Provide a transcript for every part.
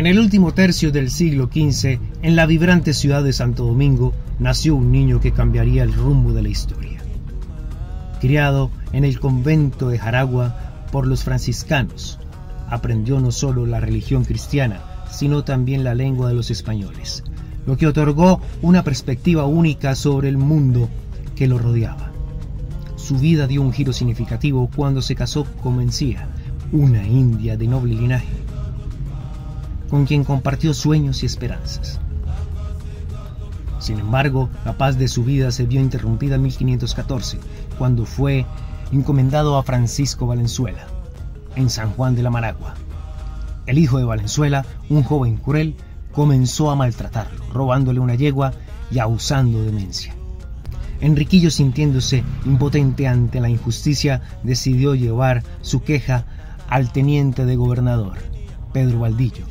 En el último tercio del siglo XV, en la vibrante ciudad de Santo Domingo, nació un niño que cambiaría el rumbo de la historia. Criado en el convento de Jaragua por los franciscanos, aprendió no solo la religión cristiana, sino también la lengua de los españoles, lo que otorgó una perspectiva única sobre el mundo que lo rodeaba. Su vida dio un giro significativo cuando se casó con Mencía, una india de noble linaje, con quien compartió sueños y esperanzas. Sin embargo, la paz de su vida se vio interrumpida en 1514, cuando fue encomendado a Francisco Valenzuela, en San Juan de la Managua. El hijo de Valenzuela, un joven cruel, comenzó a maltratarlo, robándole una yegua y abusando de Mencía. Enriquillo, sintiéndose impotente ante la injusticia, decidió llevar su queja al teniente de gobernador, Pedro Valdillo,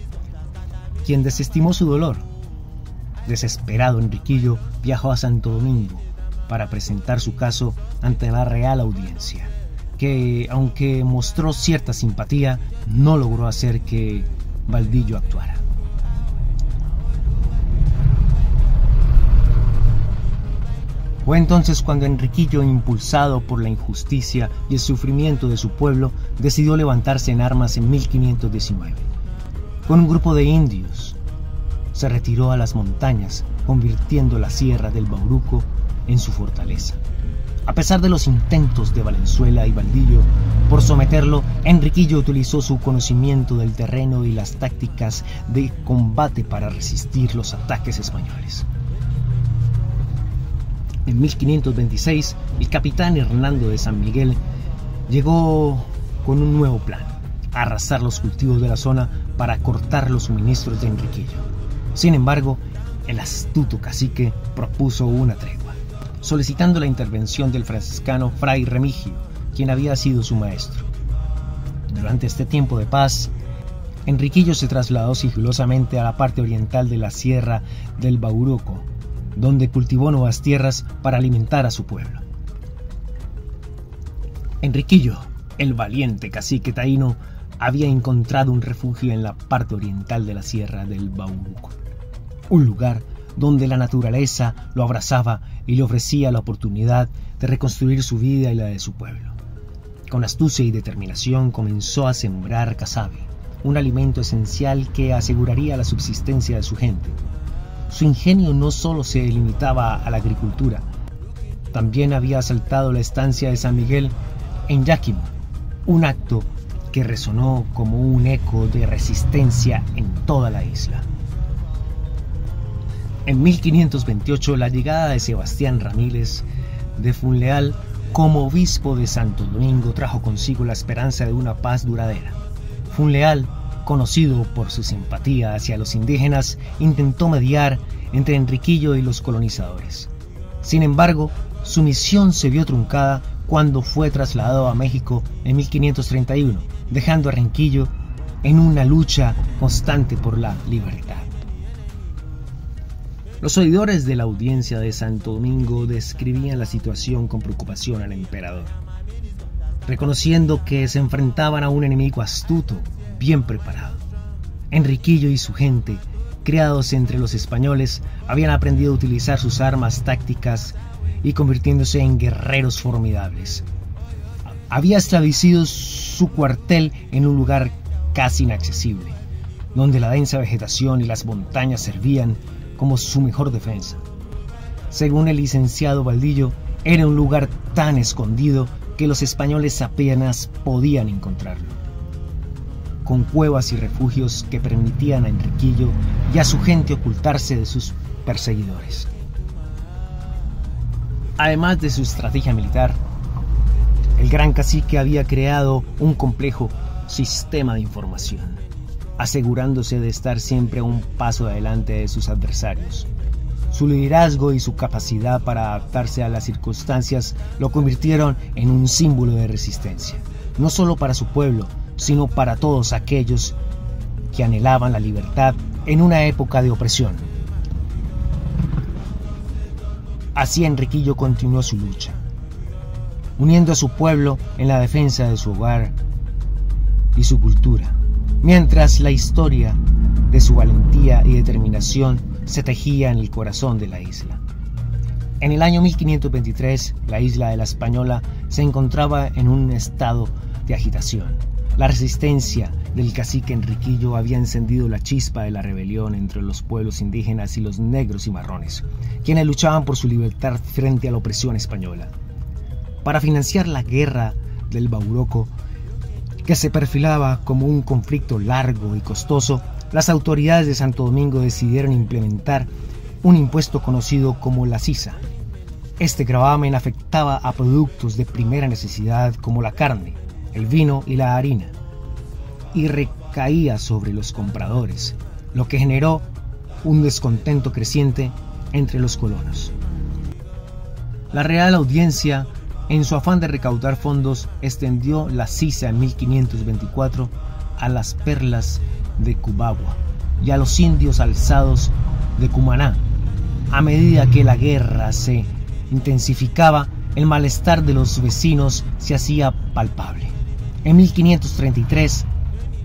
quien desestimó su dolor. Desesperado, Enriquillo viajó a Santo Domingo para presentar su caso ante la Real Audiencia, que, aunque mostró cierta simpatía, no logró hacer que Valdillo actuara. Fue entonces cuando Enriquillo, impulsado por la injusticia y el sufrimiento de su pueblo, decidió levantarse en armas en 1519. Con un grupo de indios, se retiró a las montañas, convirtiendo la sierra del Bauruco en su fortaleza. A pesar de los intentos de Valenzuela y Valdillo por someterlo, Enriquillo utilizó su conocimiento del terreno y las tácticas de combate para resistir los ataques españoles. En 1526, el capitán Hernando de San Miguel llegó con un nuevo plan: arrasar los cultivos de la zona para cortar los suministros de Enriquillo. Sin embargo, el astuto cacique propuso una tregua, solicitando la intervención del franciscano Fray Remigio, quien había sido su maestro. Durante este tiempo de paz, Enriquillo se trasladó sigilosamente a la parte oriental de la sierra del Bauruco, donde cultivó nuevas tierras para alimentar a su pueblo. Enriquillo, el valiente cacique taíno, había encontrado un refugio en la parte oriental de la sierra del Bauruco, un lugar donde la naturaleza lo abrazaba y le ofrecía la oportunidad de reconstruir su vida y la de su pueblo. Con astucia y determinación comenzó a sembrar casabe, un alimento esencial que aseguraría la subsistencia de su gente. Su ingenio no solo se limitaba a la agricultura, también había asaltado la estancia de San Miguel en Yaquimo, un acto que resonó como un eco de resistencia en toda la isla. En 1528, la llegada de Sebastián Ramírez de Funleal como obispo de Santo Domingo trajo consigo la esperanza de una paz duradera. Funleal, conocido por su simpatía hacia los indígenas, intentó mediar entre Enriquillo y los colonizadores. Sin embargo, su misión se vio truncada cuando fue trasladado a México en 1531, dejando a Enriquillo en una lucha constante por la libertad. Los oidores de la audiencia de Santo Domingo describían la situación con preocupación al emperador, reconociendo que se enfrentaban a un enemigo astuto, bien preparado. Enriquillo y su gente, criados entre los españoles, habían aprendido a utilizar sus armas tácticas y convirtiéndose en guerreros formidables. Había establecido su cuartel en un lugar casi inaccesible, donde la densa vegetación y las montañas servían como su mejor defensa. Según el licenciado Valdillo, era un lugar tan escondido que los españoles apenas podían encontrarlo, con cuevas y refugios que permitían a Enriquillo y a su gente ocultarse de sus perseguidores. Además de su estrategia militar, el gran cacique había creado un complejo sistema de información, asegurándose de estar siempre a un paso adelante de sus adversarios. Su liderazgo y su capacidad para adaptarse a las circunstancias lo convirtieron en un símbolo de resistencia, no solo para su pueblo, sino para todos aquellos que anhelaban la libertad en una época de opresión. Así Enriquillo continuó su lucha, uniendo a su pueblo en la defensa de su hogar y su cultura, mientras la historia de su valentía y determinación se tejía en el corazón de la isla. En el año 1523, la isla de la Española se encontraba en un estado de agitación. La resistencia del cacique Enriquillo había encendido la chispa de la rebelión entre los pueblos indígenas y los negros y marrones, quienes luchaban por su libertad frente a la opresión española. Para financiar la guerra del Bauroco, que se perfilaba como un conflicto largo y costoso, las autoridades de Santo Domingo decidieron implementar un impuesto conocido como la sisa. Este gravamen afectaba a productos de primera necesidad como la carne, el vino y la harina, y recaía sobre los compradores, lo que generó un descontento creciente entre los colonos. La Real Audiencia, en su afán de recaudar fondos, extendió la sisa en 1524 a las perlas de Cubagua y a los indios alzados de Cumaná. A medida que la guerra se intensificaba, el malestar de los vecinos se hacía palpable. En 1533,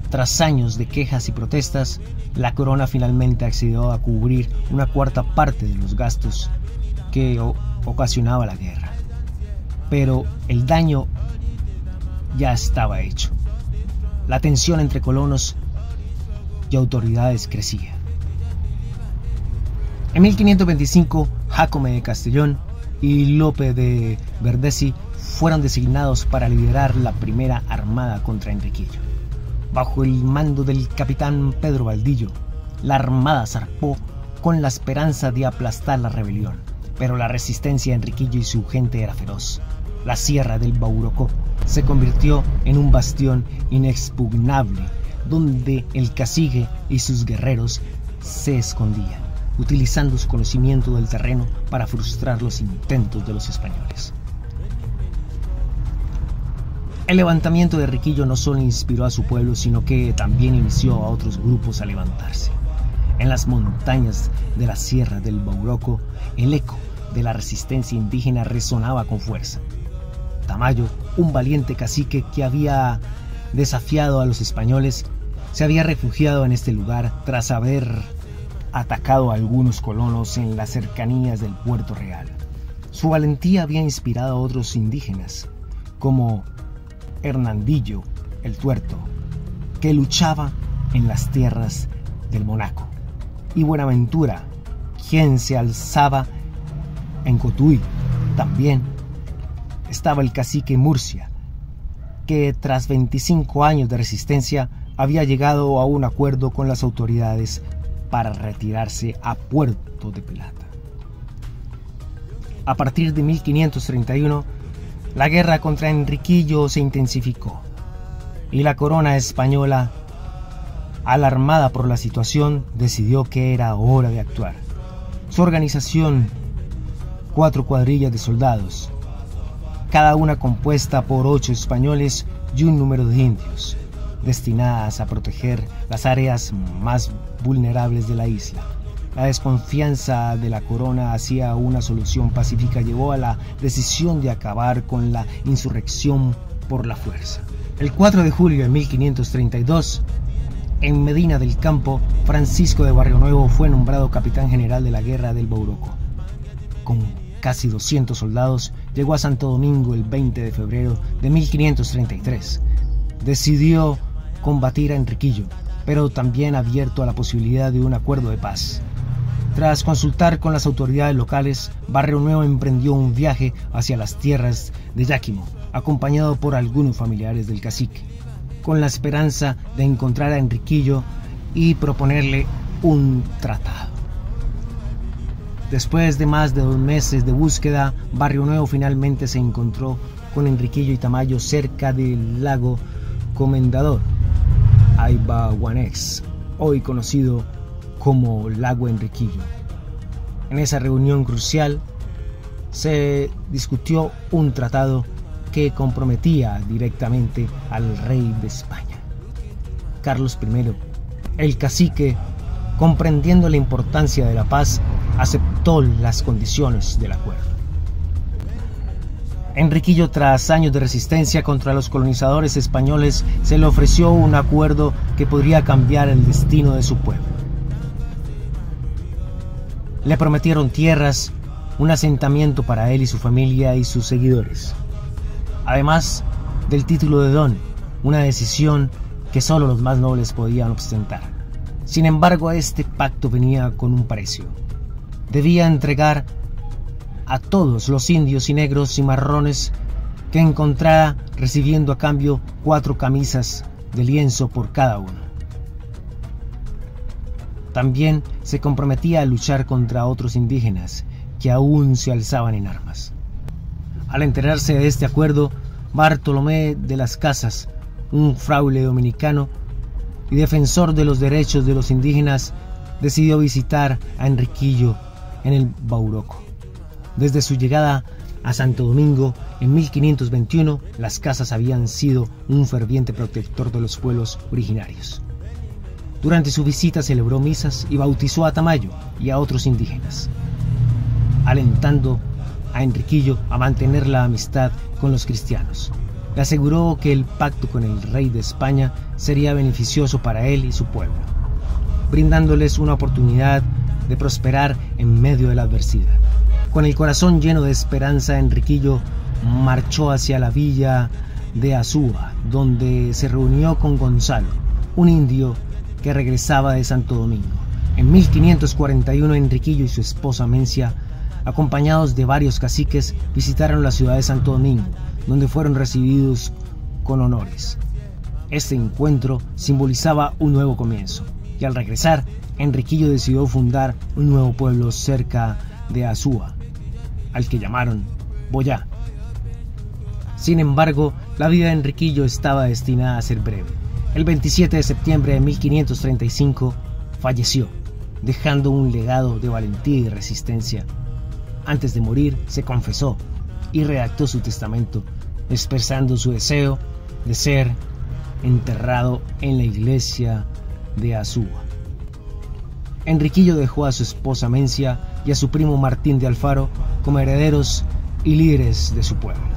tras años de quejas y protestas, la corona finalmente accedió a cubrir una cuarta parte de los gastos que ocasionaba la guerra. Pero el daño ya estaba hecho. La tensión entre colonos y autoridades crecía. En 1525, Jácome de Castellón y Lope de Verdesi fueron designados para liderar la primera armada contra Enriquillo. Bajo el mando del capitán Pedro Valdillo, la armada zarpó con la esperanza de aplastar la rebelión, pero la resistencia de Enriquillo y su gente era feroz. La sierra del Bauroco se convirtió en un bastión inexpugnable, donde el cacique y sus guerreros se escondían, utilizando su conocimiento del terreno para frustrar los intentos de los españoles. El levantamiento de Enriquillo no solo inspiró a su pueblo, sino que también inició a otros grupos a levantarse. En las montañas de la sierra del Bauroco, el eco de la resistencia indígena resonaba con fuerza. Tamayo, un valiente cacique que había desafiado a los españoles, se había refugiado en este lugar tras haber atacado a algunos colonos en las cercanías del Puerto Real. Su valentía había inspirado a otros indígenas, como Hernandillo el Tuerto, que luchaba en las tierras del Monaco, y Buenaventura, quien se alzaba en Cotuí. También estaba el cacique Murcia, que tras 25 años de resistencia había llegado a un acuerdo con las autoridades para retirarse a Puerto de Plata. A partir de 1531, la guerra contra Enriquillo se intensificó y la corona española, alarmada por la situación, decidió que era hora de actuar. Su organización, 4 cuadrillas de soldados, cada una compuesta por 8 españoles y un número de indios, destinadas a proteger las áreas más vulnerables de la isla. La desconfianza de la corona hacia una solución pacífica llevó a la decisión de acabar con la insurrección por la fuerza. El 4 de julio de 1532, en Medina del Campo, Francisco de Barrionuevo fue nombrado capitán general de la guerra del Bauroco. Con casi 200 soldados, llegó a Santo Domingo el 20 de febrero de 1533. Decidió combatir a Enriquillo, pero también abierto a la posibilidad de un acuerdo de paz. Tras consultar con las autoridades locales, Barrionuevo emprendió un viaje hacia las tierras de Yaquimo, acompañado por algunos familiares del cacique, con la esperanza de encontrar a Enriquillo y proponerle un tratado. Después de más de 2 meses de búsqueda, Barrionuevo finalmente se encontró con Enriquillo y Tamayo cerca del lago Comendador, Aibaguanex, hoy conocido como Lago Enriquillo. En esa reunión crucial se discutió un tratado que comprometía directamente al rey de España, Carlos I. El cacique, comprendiendo la importancia de la paz, aceptó las condiciones del acuerdo. Enriquillo, tras años de resistencia contra los colonizadores españoles, se le ofreció un acuerdo que podría cambiar el destino de su pueblo. Le prometieron tierras, un asentamiento para él y su familia y sus seguidores, además del título de don, una decisión que solo los más nobles podían ostentar. Sin embargo, este pacto venía con un precio. Debía entregar a todos los indios y negros y marrones que encontrara, recibiendo a cambio 4 camisas de lienzo por cada uno. También se comprometía a luchar contra otros indígenas que aún se alzaban en armas. Al enterarse de este acuerdo, Bartolomé de las Casas, un fraile dominicano y defensor de los derechos de los indígenas, decidió visitar a Enriquillo en el Bauruco. Desde su llegada a Santo Domingo en 1521, Las Casas habían sido un ferviente protector de los pueblos originarios. Durante su visita celebró misas y bautizó a Tamayo y a otros indígenas, alentando a Enriquillo a mantener la amistad con los cristianos. Le aseguró que el pacto con el rey de España sería beneficioso para él y su pueblo, brindándoles una oportunidad de prosperar en medio de la adversidad. Con el corazón lleno de esperanza, Enriquillo marchó hacia la villa de Azúa, donde se reunió con Gonzalo, un indio que regresaba de Santo Domingo. En 1541, Enriquillo y su esposa Mencia, acompañados de varios caciques, visitaron la ciudad de Santo Domingo, donde fueron recibidos con honores. Este encuentro simbolizaba un nuevo comienzo, y al regresar, Enriquillo decidió fundar un nuevo pueblo cerca de Azúa, al que llamaron Boyá. Sin embargo, la vida de Enriquillo estaba destinada a ser breve. El 27 de septiembre de 1535 falleció, dejando un legado de valentía y resistencia. Antes de morir, se confesó y redactó su testamento, expresando su deseo de ser enterrado en la iglesia de Azúa. Enriquillo dejó a su esposa Mencia y a su primo Martín de Alfaro como herederos y líderes de su pueblo.